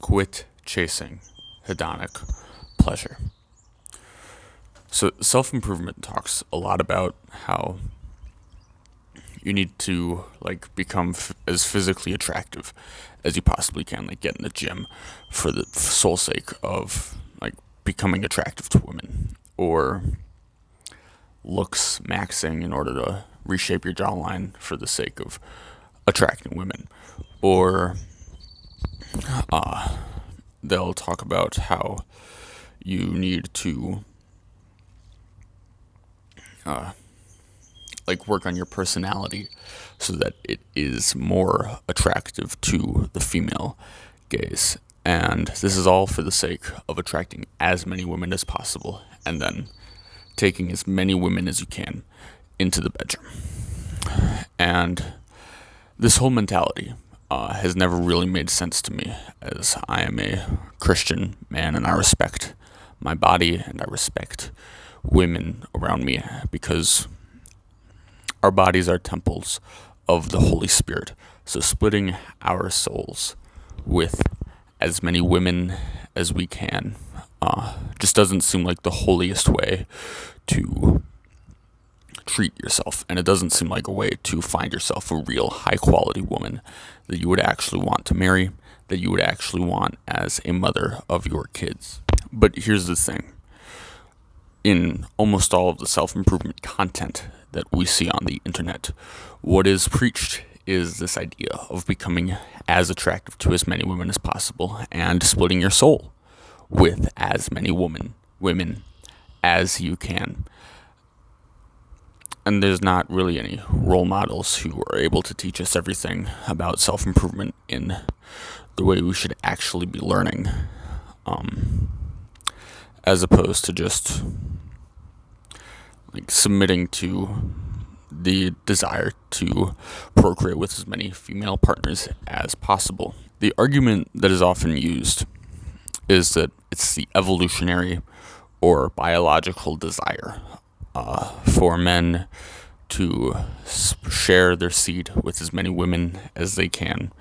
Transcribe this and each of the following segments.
quit chasing hedonic pleasure. So self-improvement talks a lot about how you need to become as physically attractive as you possibly can, like get in the gym for the sole sake of becoming attractive to women, or looks maxing in order to reshape your jawline for the sake of attracting women, or they'll talk about how you need to work on your personality so that it is more attractive to the female gaze. And this is all for the sake of attracting as many women as possible and then taking as many women as you can into the bedroom. And this whole mentality has never really made sense to me, as I am a Christian man and I respect my body and I respect women around me, because our bodies are temples of the Holy Spirit. So splitting our souls with as many women as we can just doesn't seem like the holiest way to treat yourself, and it doesn't seem like a way to find yourself a real high quality woman that you would actually want to marry, that you would actually want as a mother of your kids. But here's the thing: in almost all of the self-improvement content that we see on the internet, what is preached is this idea of becoming as attractive to as many women as possible and splitting your soul with as many women as you can. And there's not really any role models who are able to teach us everything about self-improvement in the way we should actually be learning, as opposed to just submitting to the desire to procreate with as many female partners as possible. The argument that is often used is that it's the evolutionary or biological desire for men to share their seed with as many women as they can.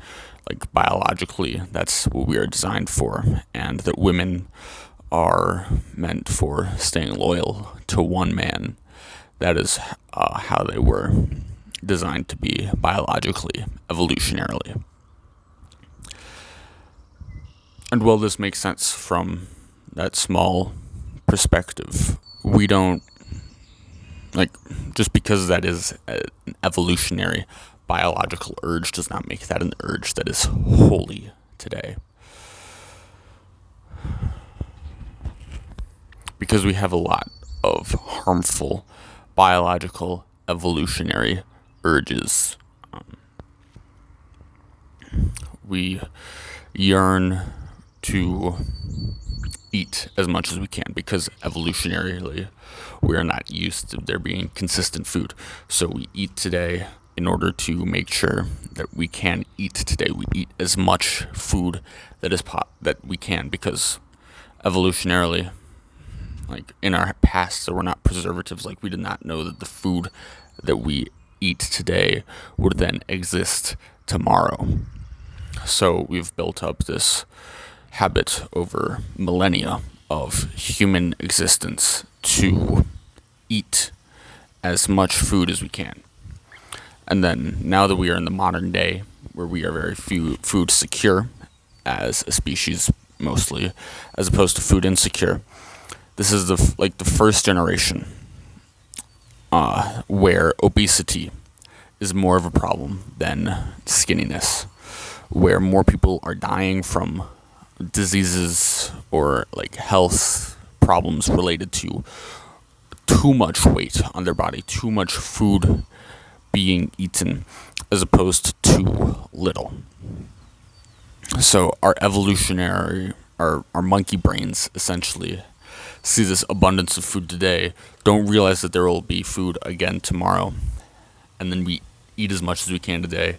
Biologically, that's what we are designed for, and that women are meant for staying loyal to one man. That is how they were designed to be biologically, evolutionarily. And while this makes sense from that small perspective, we don't, just because that is an evolutionary biological urge does not make that an urge that is holy today. Because we have a lot of harmful biological evolutionary urges. We yearn to eat as much as we can because evolutionarily we are not used to there being consistent food. So we eat today in order to make sure that we can eat today. We eat as much food that we can, because evolutionarily, in our past, there were not preservatives. We did not know that the food that we eat today would then exist tomorrow. So we've built up this habit over millennia of human existence to eat as much food as we can. And then now that we are in the modern day, where we are very food secure as a species, mostly, as opposed to food insecure, this is the first generation where obesity is more of a problem than skinniness, where more people are dying from diseases or health problems related to too much weight on their body, too much food being eaten, as opposed to too little. So our monkey brains essentially see this abundance of food today, don't realize that there will be food again tomorrow, and then we eat as much as we can today,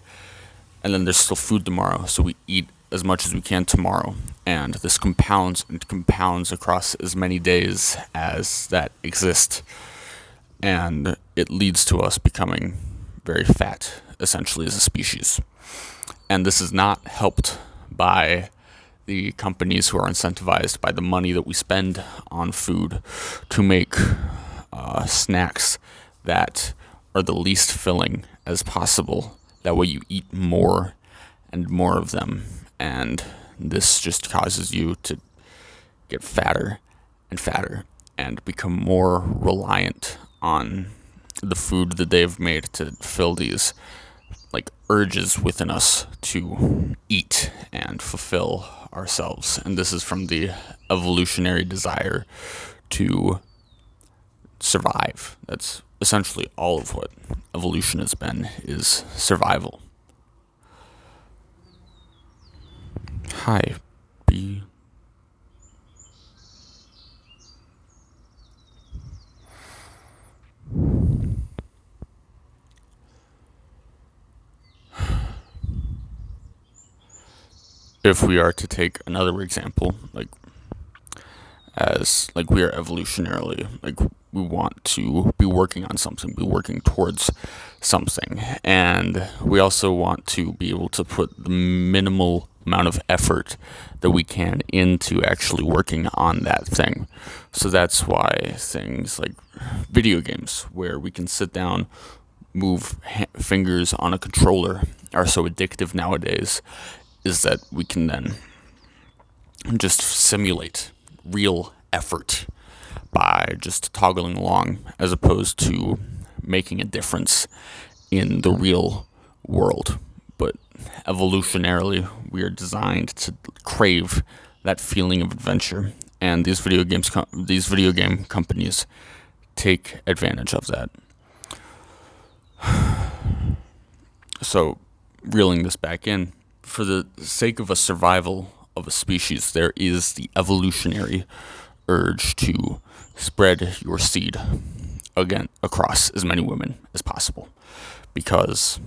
and then there's still food tomorrow, so we eat as much as we can tomorrow, and this compounds and compounds across as many days as that exist, and it leads to us becoming very fat, essentially, as a species. And this is not helped by the companies who are incentivized by the money that we spend on food to make snacks that are the least filling as possible. That way you eat more and more of them, and this just causes you to get fatter and fatter and become more reliant on the food that they've made to fill these like urges within us to eat and fulfill ourselves. And this is from the evolutionary desire to survive. That's essentially all of what evolution has been, is survival. Hi, B. If we are to take another example, like we are evolutionarily, like we want to be working on something, be working towards something, and we also want to be able to put the minimal amount of effort that we can into actually working on that thing. So that's why things like video games, where we can sit down, move fingers on a controller, are so addictive nowadays, is that we can then just simulate real effort by just toggling along, as opposed to making a difference in the real world. But evolutionarily, we are designed to crave that feeling of adventure, and these video game companies take advantage of that. So, reeling this back in, for the sake of a survival of a species, there is the evolutionary urge to spread your seed again across as many women as possible, because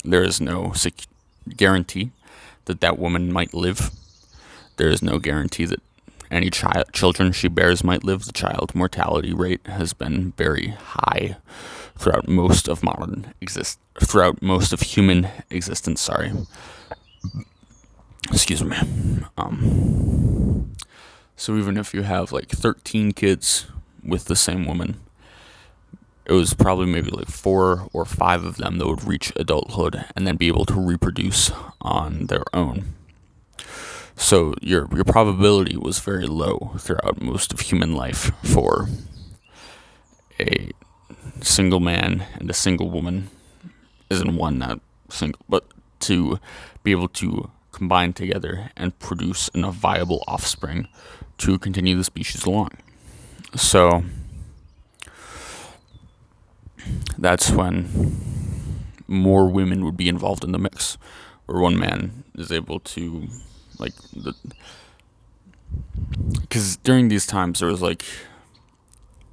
there is no guarantee that that woman might live. There is no guarantee that any children she bears might live. The child mortality rate has been very high throughout most of human existence. Sorry, excuse me. So even if you have like 13 kids with the same woman, it was probably maybe like 4 or 5 of them that would reach adulthood and then be able to reproduce on their own. So your probability was very low throughout most of human life for a single man and a single woman, isn't one, not single, but to be able to combine together and produce enough viable offspring to continue the species along. So that's when more women would be involved in the mix, where one man is able to, because during these times there was like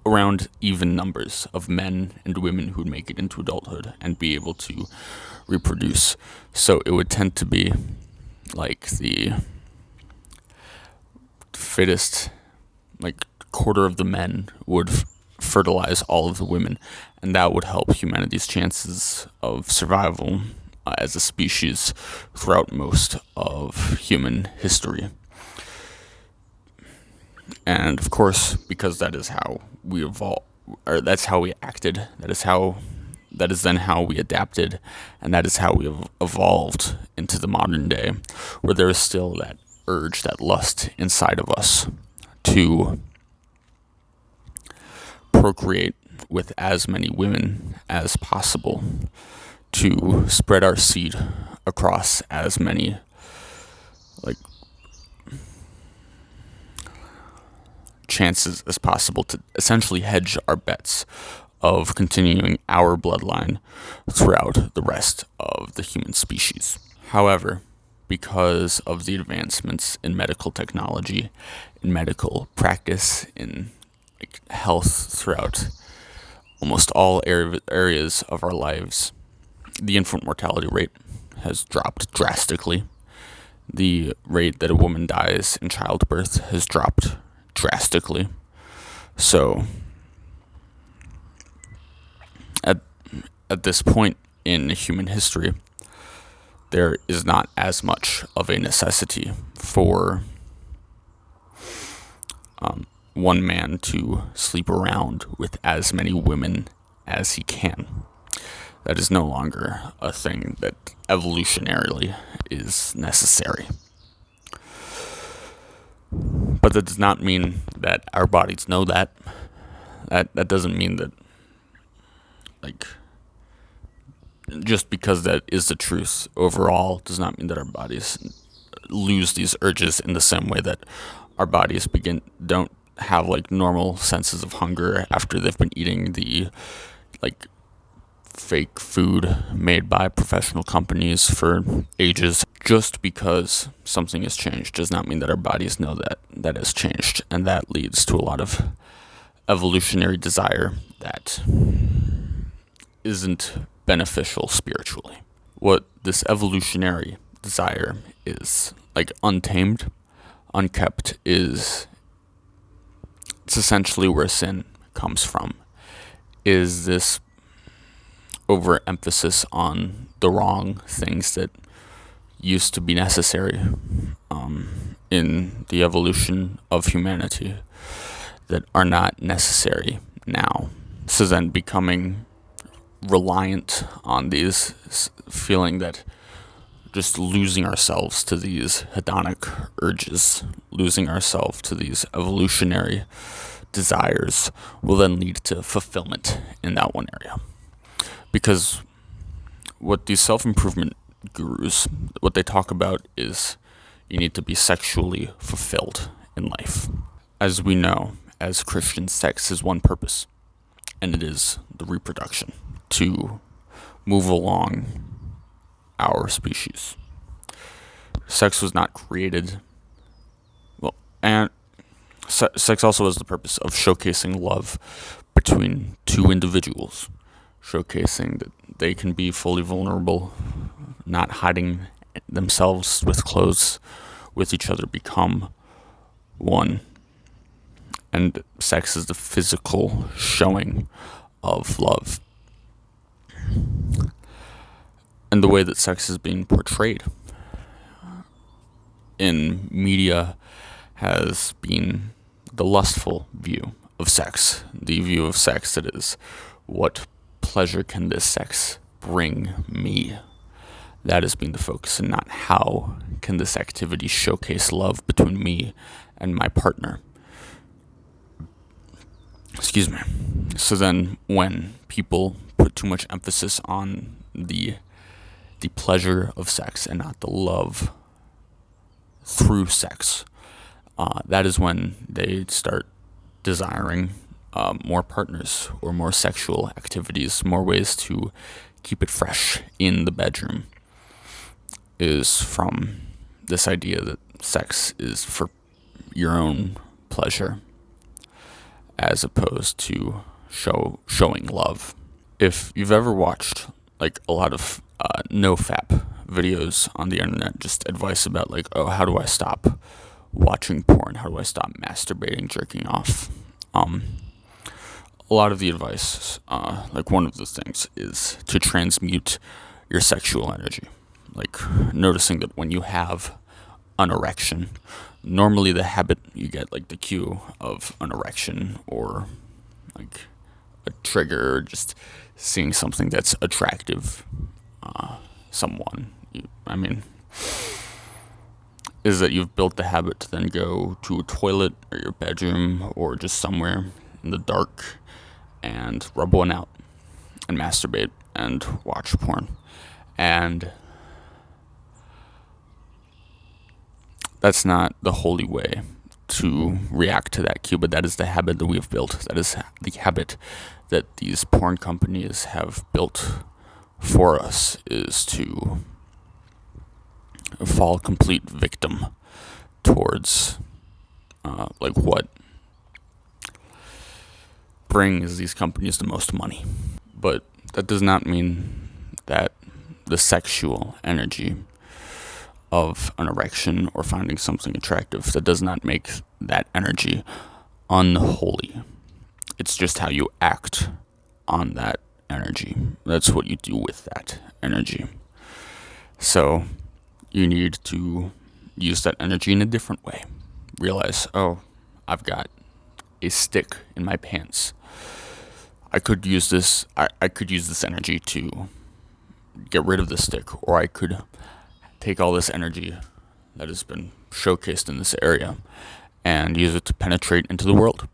around even numbers of men and women who would make it into adulthood and be able to reproduce. So it would tend to be like the fittest, like quarter of the men would fertilize all of the women, and that would help humanity's chances of survival as a species throughout most of human history. And of course, because that is how we evolved, or that's how we acted, that is then how we adapted, and that is how we evolved into the modern day, where there is still that urge, that lust inside of us to procreate with as many women as possible, to spread our seed across as many chances as possible, to essentially hedge our bets of continuing our bloodline throughout the rest of the human species. However, because of the advancements in medical technology, in medical practice, in health throughout almost all areas of our lives, the infant mortality rate has dropped drastically. The rate that a woman dies in childbirth has dropped drastically. So at this point in human history, there is not as much of a necessity for one man to sleep around with as many women as he can. That is no longer a thing that evolutionarily is necessary. But that does not mean that our bodies know that. That doesn't mean that, like, just because that is the truth overall does not mean that our bodies lose these urges in the same way that our bodies don't have like normal senses of hunger after they've been eating the like fake food made by professional companies for ages. Just because something has changed does not mean that our bodies know that that has changed, and that leads to a lot of evolutionary desire that isn't beneficial spiritually. What this evolutionary desire is, like untamed, unkept, it's essentially where sin comes from, is this overemphasis on the wrong things that used to be necessary in the evolution of humanity that are not necessary now. So then becoming reliant on these, feeling that just losing ourselves to these hedonic urges, losing ourselves to these evolutionary desires will then lead to fulfillment in that one area. Because what these self-improvement gurus, what they talk about is you need to be sexually fulfilled in life. As we know, as Christians, sex has one purpose, and it is the reproduction, to move along our species. Sex was not created, and sex also has the purpose of showcasing love between two individuals, showcasing that they can be fully vulnerable, not hiding themselves with clothes, with each other, become one. And sex is the physical showing of love. And the way that sex is being portrayed in media has been the lustful view of sex, the view of sex that is, what pleasure can this sex bring me? That has been the focus, and not how can this activity showcase love between me and my partner. Excuse me. So then when people put too much emphasis on the pleasure of sex and not the love through sex, that is when they start desiring more partners or more sexual activities, more ways to keep it fresh in the bedroom, is from this idea that sex is for your own pleasure as opposed to showing love. If you've ever watched like a lot of no-fap videos on the internet, just advice about like, oh, how do I stop watching porn? How do I stop masturbating, jerking off? A lot of the advice, like one of the things, is to transmute your sexual energy. Like noticing that when you have an erection, normally the habit you get, like the cue of an erection or like a trigger, or just seeing something that's attractive, is that you've built the habit to then go to a toilet or your bedroom or just somewhere in the dark and rub one out and masturbate and watch porn. And that's not the holy way to react to that cue, but that is the habit that we have built. That is the habit that these porn companies have built for us, is to fall complete victim towards like what brings these companies the most money. But that does not mean that the sexual energy of an erection or finding something attractive, that does not make that energy unholy. It's just how you act on that energy. That's what you do with that energy. So you need to use that energy in a different way. Realize, oh, I've got a stick in my pants. I could use this. I could use this energy to get rid of the stick, or I could take all this energy that has been showcased in this area and use it to penetrate into the world.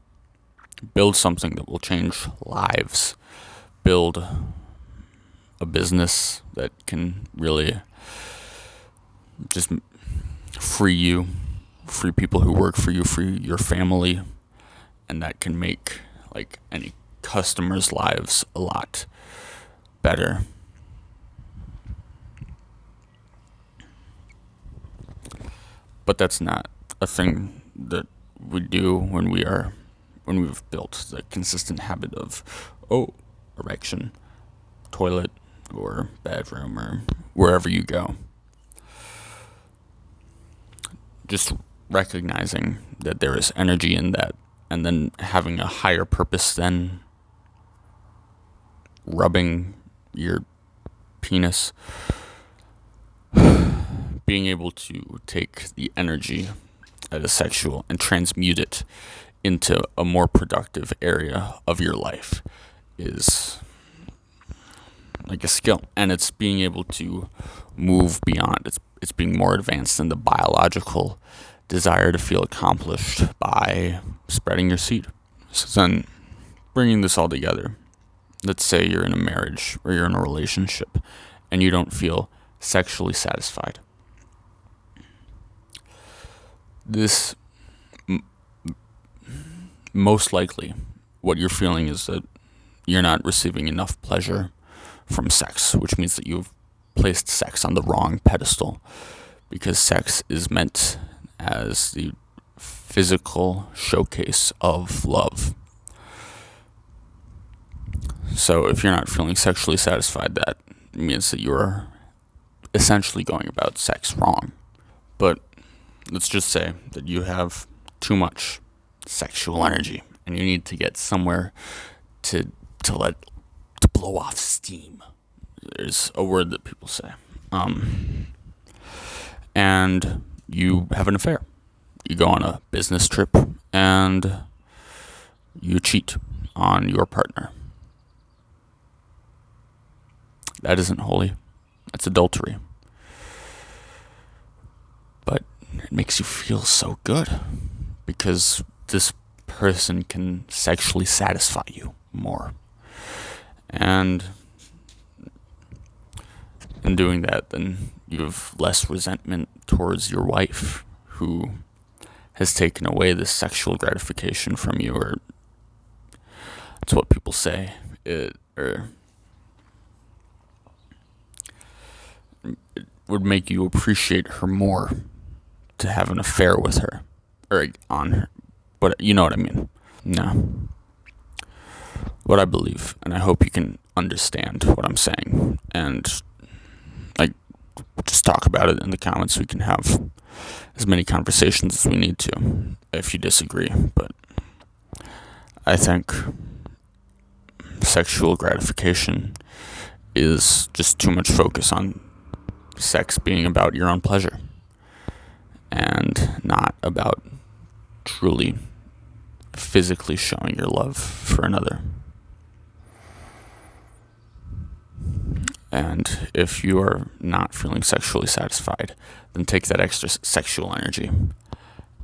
Build something that will change lives. Build a business that can really just free you, free people who work for you, free your family, and that can make like any customers' lives a lot better. But that's not a thing that we do when we've built the consistent habit of, oh, erection, toilet, or bedroom, or wherever you go. Just recognizing that there is energy in that, and then having a higher purpose than rubbing your penis. Being able to take the energy that is sexual and transmute it into a more productive area of your life is like a skill, and it's being able to move beyond. It's being more advanced than the biological desire to feel accomplished by spreading your seed. So then, bringing this all together, let's say you're in a marriage or you're in a relationship and you don't feel sexually satisfied. This most likely what you're feeling is that you're not receiving enough pleasure from sex, which means that you've placed sex on the wrong pedestal, because sex is meant as the physical showcase of love. So if you're not feeling sexually satisfied, that means that you're essentially going about sex wrong. But let's just say that you have too much sexual energy and you need to get somewhere to blow off steam. There's a word that people say. And you have an affair. You go on a business trip and you cheat on your partner. That isn't holy. That's adultery. But it makes you feel so good because this person can sexually satisfy you more. And in doing that, then you have less resentment towards your wife, who has taken away this sexual gratification from you, or it's what people say. It would make you appreciate her more to have an affair with her, or on her. But you know what I mean. No. What I believe, and I hope you can understand what I'm saying, and just talk about it in the comments. We can have as many conversations as we need to if you disagree. But I think sexual gratification is just too much focus on sex being about your own pleasure and not about truly physically showing your love for another. And if you are not feeling sexually satisfied, then take that extra sexual energy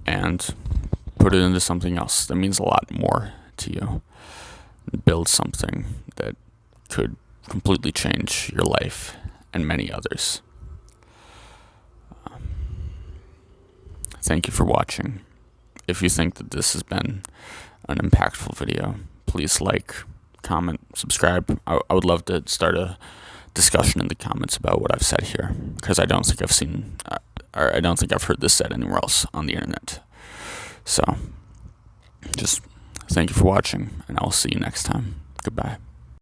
and put it into something else that means a lot more to you. Build something that could completely change your life and many others. Thank you for watching. If you think that this has been an impactful video, please like, comment, subscribe. I would love to start a discussion in the comments about what I've said here, because I don't think I've heard this said anywhere else on the internet. So just thank you for watching, and I'll see you next time. Goodbye.